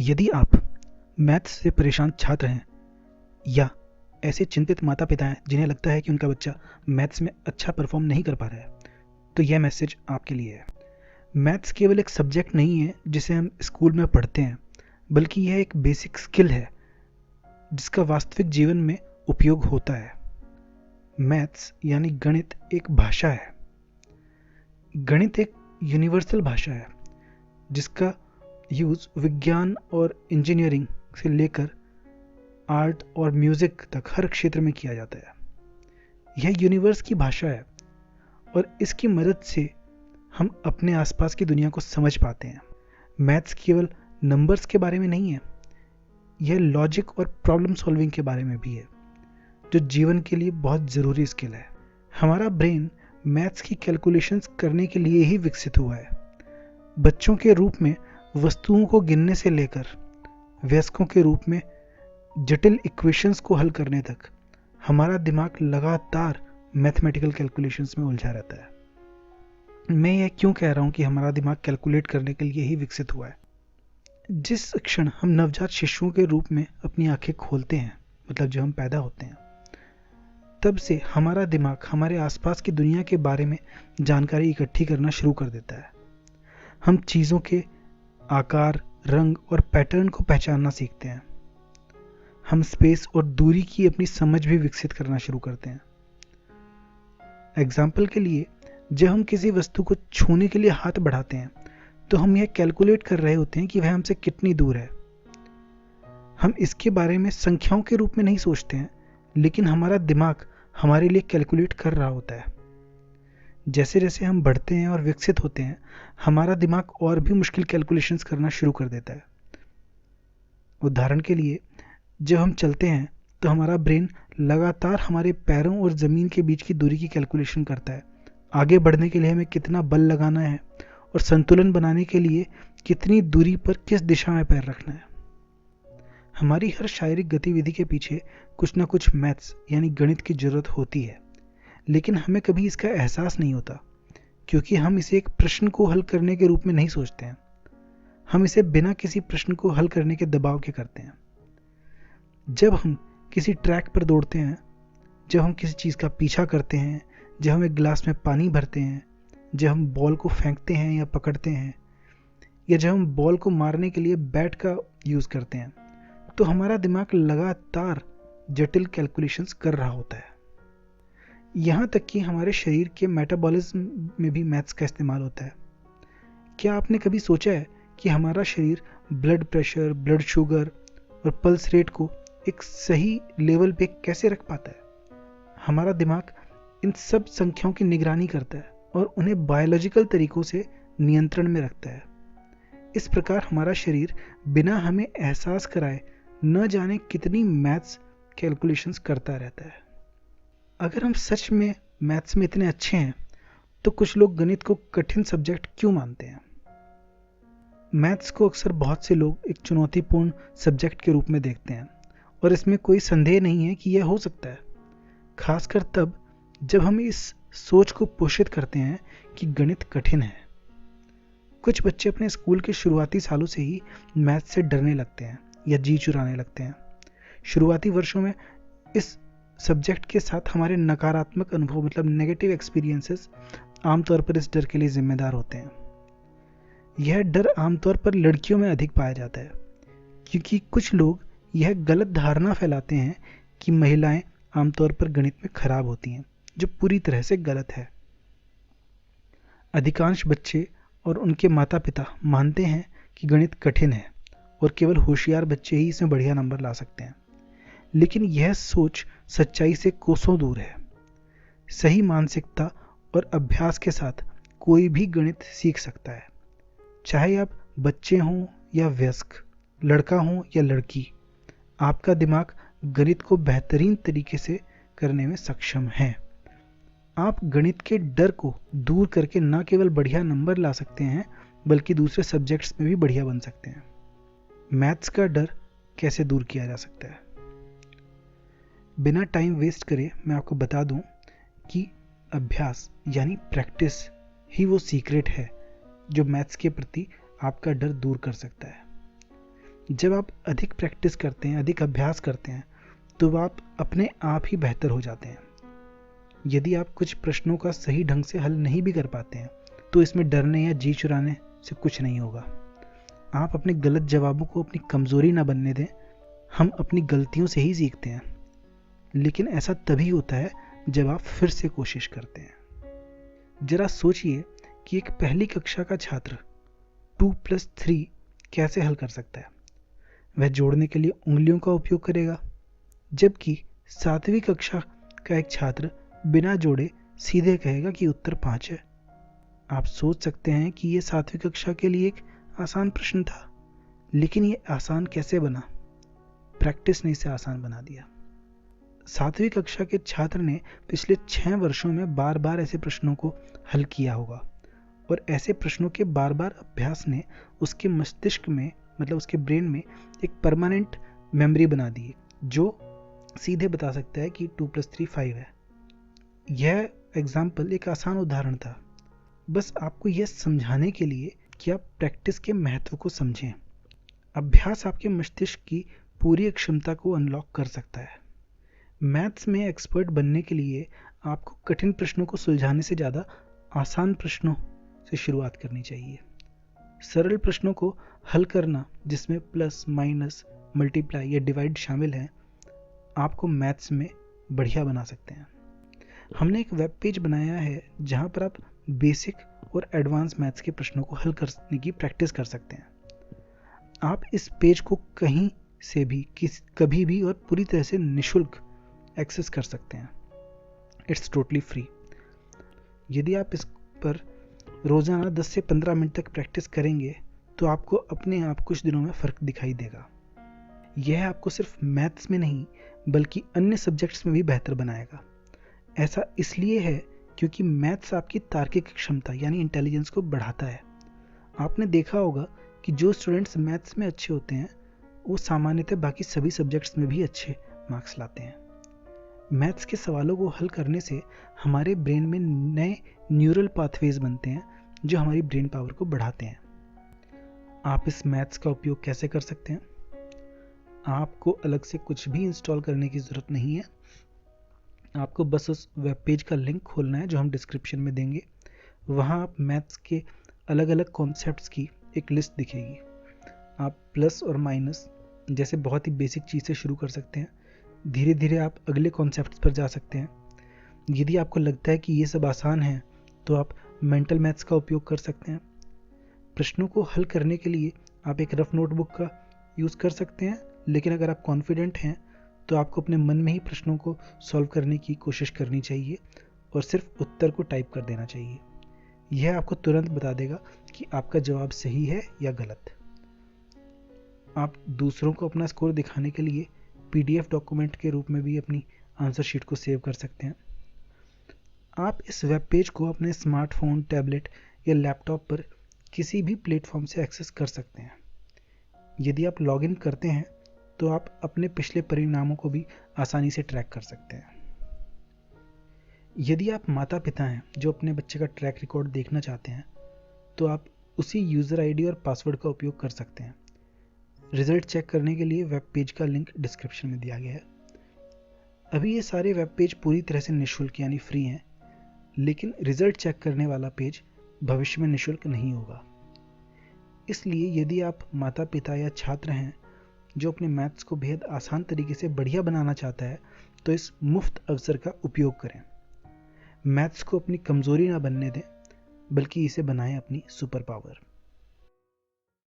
यदि आप मैथ्स से परेशान छात्र हैं या ऐसे चिंतित माता पिता हैं जिन्हें लगता है कि उनका बच्चा मैथ्स में अच्छा परफॉर्म नहीं कर पा रहा है, तो यह मैसेज आपके लिए है। मैथ्स केवल एक सब्जेक्ट नहीं है जिसे हम स्कूल में पढ़ते हैं, बल्कि यह एक बेसिक स्किल है जिसका वास्तविक जीवन में उपयोग होता है। मैथ्स यानी गणित एक भाषा है। गणित एक यूनिवर्सल भाषा है जिसका यूज विज्ञान और इंजीनियरिंग से लेकर आर्ट और म्यूजिक तक हर क्षेत्र में किया जाता है। यह यूनिवर्स की भाषा है और इसकी मदद से हम अपने आसपास की दुनिया को समझ पाते हैं। मैथ्स केवल नंबर्स के बारे में नहीं है, यह लॉजिक और प्रॉब्लम सॉल्विंग के बारे में भी है, जो जीवन के लिए बहुत ज़रूरी स्किल है। हमारा ब्रेन मैथ्स की कैलकुलेशंस करने के लिए ही विकसित हुआ है। बच्चों के रूप में वस्तुओं को गिनने से लेकर वयस्कों के रूप में जटिल इक्वेशंस को हल करने तक हमारा दिमाग लगातार मैथमेटिकल कैलकुलेशंस में उलझा रहता है। मैं यह क्यों कह रहा हूं कि हमारा दिमाग कैलकुलेट करने के लिए ही विकसित हुआ है? जिस क्षण हम नवजात शिशुओं के रूप में अपनी आंखें खोलते हैं, मतलब जब हम पैदा होते हैं, तब से हमारा दिमाग हमारे आसपास की दुनिया के बारे में जानकारी इकट्ठी करना शुरू कर देता है। हम चीज़ों के आकार, रंग और पैटर्न को पहचानना सीखते हैं। हम स्पेस और दूरी की अपनी समझ भी विकसित करना शुरू करते हैं। एग्जाम्पल के लिए, जब हम किसी वस्तु को छूने के लिए हाथ बढ़ाते हैं तो हम यह कैलकुलेट कर रहे होते हैं कि वह हमसे कितनी दूर है। हम इसके बारे में संख्याओं के रूप में नहीं सोचते हैं, लेकिन हमारा दिमाग हमारे लिए कैलकुलेट कर रहा होता है। जैसे जैसे हम बढ़ते हैं और विकसित होते हैं, हमारा दिमाग और भी मुश्किल कैलकुलेशंस करना शुरू कर देता है। उदाहरण के लिए, जब हम चलते हैं तो हमारा ब्रेन लगातार हमारे पैरों और ज़मीन के बीच की दूरी की कैलकुलेशन करता है। आगे बढ़ने के लिए हमें कितना बल लगाना है और संतुलन बनाने के लिए कितनी दूरी पर किस दिशा में पैर रखना है। हमारी हर शारीरिक गतिविधि के पीछे कुछ ना कुछ मैथ्स यानी गणित की जरूरत होती है, लेकिन हमें कभी इसका एहसास नहीं होता क्योंकि हम इसे एक प्रश्न को हल करने के रूप में नहीं सोचते हैं। हम इसे बिना किसी प्रश्न को हल करने के दबाव के करते हैं। जब हम किसी ट्रैक पर दौड़ते हैं, जब हम किसी चीज़ का पीछा करते हैं, जब हम एक गिलास में पानी भरते हैं, जब हम बॉल को फेंकते हैं या पकड़ते हैं, या जब हम बॉल को मारने के लिए बैट का यूज़ करते हैं, तो हमारा दिमाग लगातार जटिल कैलकुलेशंस कर रहा होता है। यहाँ तक कि हमारे शरीर के मेटाबॉलिज्म में भी मैथ्स का इस्तेमाल होता है। क्या आपने कभी सोचा है कि हमारा शरीर ब्लड प्रेशर, ब्लड शुगर और पल्स रेट को एक सही लेवल पे कैसे रख पाता है? हमारा दिमाग इन सब संख्याओं की निगरानी करता है और उन्हें बायोलॉजिकल तरीकों से नियंत्रण में रखता है। इस प्रकार हमारा शरीर बिना हमें एहसास कराए न जाने कितनी मैथ्स कैलकुलेशंस करता रहता है। अगर हम सच में मैथ्स में इतने अच्छे हैं, तो कुछ लोग गणित को कठिन सब्जेक्ट क्यों मानते हैं? मैथ्स को अक्सर बहुत से लोग एक चुनौतीपूर्ण सब्जेक्ट के रूप में देखते हैं और इसमें कोई संदेह नहीं है कि यह हो सकता है, खासकर तब जब हम इस सोच को पोषित करते हैं कि गणित कठिन है। कुछ बच्चे अपने स्कूल के शुरुआती सालों से ही मैथ्स से डरने लगते हैं या जी चुराने लगते हैं। शुरुआती वर्षों में इस सब्जेक्ट के साथ हमारे नकारात्मक अनुभव, मतलब नेगेटिव एक्सपीरियंसेस, आमतौर पर इस डर के लिए जिम्मेदार होते हैं। यह डर आमतौर पर लड़कियों में अधिक पाया जाता है क्योंकि कुछ लोग यह गलत धारणा फैलाते हैं कि महिलाएं आमतौर पर गणित में खराब होती हैं, जो पूरी तरह से गलत है। अधिकांश बच्चे और उनके माता पिता मानते हैं कि गणित कठिन है और केवल होशियार बच्चे ही इसमें बढ़िया नंबर ला सकते हैं, लेकिन यह सोच सच्चाई से कोसों दूर है। सही मानसिकता और अभ्यास के साथ कोई भी गणित सीख सकता है, चाहे आप बच्चे हों या वयस्क, लड़का हो या लड़की। आपका दिमाग गणित को बेहतरीन तरीके से करने में सक्षम है। आप गणित के डर को दूर करके न केवल बढ़िया नंबर ला सकते हैं, बल्कि दूसरे सब्जेक्ट्स में भी बढ़िया बन सकते हैं। मैथ्स का डर कैसे दूर किया जा सकता है? बिना टाइम वेस्ट करे मैं आपको बता दूं कि अभ्यास यानी प्रैक्टिस ही वो सीक्रेट है जो मैथ्स के प्रति आपका डर दूर कर सकता है। जब आप अधिक प्रैक्टिस करते हैं, अधिक अभ्यास करते हैं, तो आप अपने आप ही बेहतर हो जाते हैं। यदि आप कुछ प्रश्नों का सही ढंग से हल नहीं भी कर पाते हैं, तो इसमें डरने या जी चुराने से कुछ नहीं होगा। आप अपने गलत जवाबों को अपनी कमजोरी ना बनने दें। हम अपनी गलतियों से ही सीखते हैं, लेकिन ऐसा तभी होता है जब आप फिर से कोशिश करते हैं। जरा सोचिए कि एक पहली कक्षा का छात्र 2+3 कैसे हल कर सकता है। वह जोड़ने के लिए उंगलियों का उपयोग करेगा, जबकि 7वीं कक्षा का एक छात्र बिना जोड़े सीधे कहेगा कि उत्तर 5 है। आप सोच सकते हैं कि यह 7वीं कक्षा के लिए एक आसान प्रश्न था, लेकिन यह आसान कैसे बना? प्रैक्टिस ने इसे आसान बना दिया। 7वीं कक्षा के छात्र ने पिछले 6 वर्षों में बार बार ऐसे प्रश्नों को हल किया होगा, और ऐसे प्रश्नों के बार बार अभ्यास ने उसके मस्तिष्क में, मतलब उसके ब्रेन में, एक परमानेंट मेमोरी बना दी, जो सीधे बता सकता है कि 2+3 5 है। यह एग्जाम्पल एक आसान उदाहरण था, बस आपको यह समझाने के लिए कि आप प्रैक्टिस के महत्व को समझें। अभ्यास आपके मस्तिष्क की पूरी क्षमता को अनलॉक कर सकता है। मैथ्स में एक्सपर्ट बनने के लिए आपको कठिन प्रश्नों को सुलझाने से ज़्यादा आसान प्रश्नों से शुरुआत करनी चाहिए। सरल प्रश्नों को हल करना, जिसमें प्लस, माइनस, मल्टीप्लाई या डिवाइड शामिल है, आपको मैथ्स में बढ़िया बना सकते हैं। हमने एक वेब पेज बनाया है जहां पर आप बेसिक और एडवांस मैथ्स के प्रश्नों को हल करने की प्रैक्टिस कर सकते हैं। आप इस पेज को कहीं से भी, कभी भी और पूरी तरह से निःशुल्क एक्सेस कर सकते हैं। It's totally free. यदि आप इस पर रोजाना 10 से 15 मिनट तक प्रैक्टिस करेंगे, तो आपको अपने आप कुछ दिनों में फर्क दिखाई देगा। यह आपको सिर्फ मैथ्स में नहीं, बल्कि अन्य सब्जेक्ट्स में भी बेहतर बनाएगा। ऐसा इसलिए है क्योंकि मैथ्स आपकी तार्किक क्षमता यानी इंटेलिजेंस को बढ़ाता है। आपने देखा होगा कि जो स्टूडेंट्स मैथ्स में अच्छे होते हैं, वो सामान्यतः बाकी सभी सब्जेक्ट्स में भी अच्छे मार्क्स लाते हैं। मैथ्स के सवालों को हल करने से हमारे ब्रेन में नए न्यूरल पाथवेज बनते हैं, जो हमारी ब्रेन पावर को बढ़ाते हैं। आप इस मैथ्स का उपयोग कैसे कर सकते हैं? आपको अलग से कुछ भी इंस्टॉल करने की ज़रूरत नहीं है। आपको बस उस वेब पेज का लिंक खोलना है जो हम डिस्क्रिप्शन में देंगे। वहाँ आप मैथ्स के अलग अलग कॉन्सेप्ट्स की एक लिस्ट दिखेगी। आप प्लस और माइनस जैसे बहुत ही बेसिक चीज़ से शुरू कर सकते हैं। धीरे धीरे आप अगले कॉन्सेप्ट्स पर जा सकते हैं। यदि आपको लगता है कि ये सब आसान है, तो आप मेंटल मैथ्स का उपयोग कर सकते हैं। प्रश्नों को हल करने के लिए आप एक रफ नोटबुक का यूज़ कर सकते हैं, लेकिन अगर आप कॉन्फिडेंट हैं तो आपको अपने मन में ही प्रश्नों को सॉल्व करने की कोशिश करनी चाहिए और सिर्फ उत्तर को टाइप कर देना चाहिए। यह आपको तुरंत बता देगा कि आपका जवाब सही है या गलत। आप दूसरों को अपना स्कोर दिखाने के लिए PDF डॉक्यूमेंट के रूप में भी अपनी आंसर शीट को सेव कर सकते हैं। आप इस वेब पेज को अपने स्मार्टफोन, टैबलेट या लैपटॉप पर किसी भी प्लेटफॉर्म से एक्सेस कर सकते हैं। यदि आप लॉगिन करते हैं तो आप अपने पिछले परिणामों को भी आसानी से ट्रैक कर सकते हैं। यदि आप माता पिता हैं जो अपने बच्चे का ट्रैक रिकॉर्ड देखना चाहते हैं, तो आप उसी यूज़र आईडी और पासवर्ड का उपयोग कर सकते हैं। रिजल्ट चेक करने के लिए वेब पेज का लिंक डिस्क्रिप्शन में दिया गया है। अभी ये सारे वेब पेज पूरी तरह से निःशुल्क यानी फ्री हैं, लेकिन रिजल्ट चेक करने वाला पेज भविष्य में निःशुल्क नहीं होगा। इसलिए यदि आप माता पिता या छात्र हैं जो अपने मैथ्स को बेहद आसान तरीके से बढ़िया बनाना चाहता है, तो इस मुफ्त अवसर का उपयोग करें। मैथ्स को अपनी कमजोरी ना बनने दें, बल्कि इसे बनाएं अपनी सुपर पावर।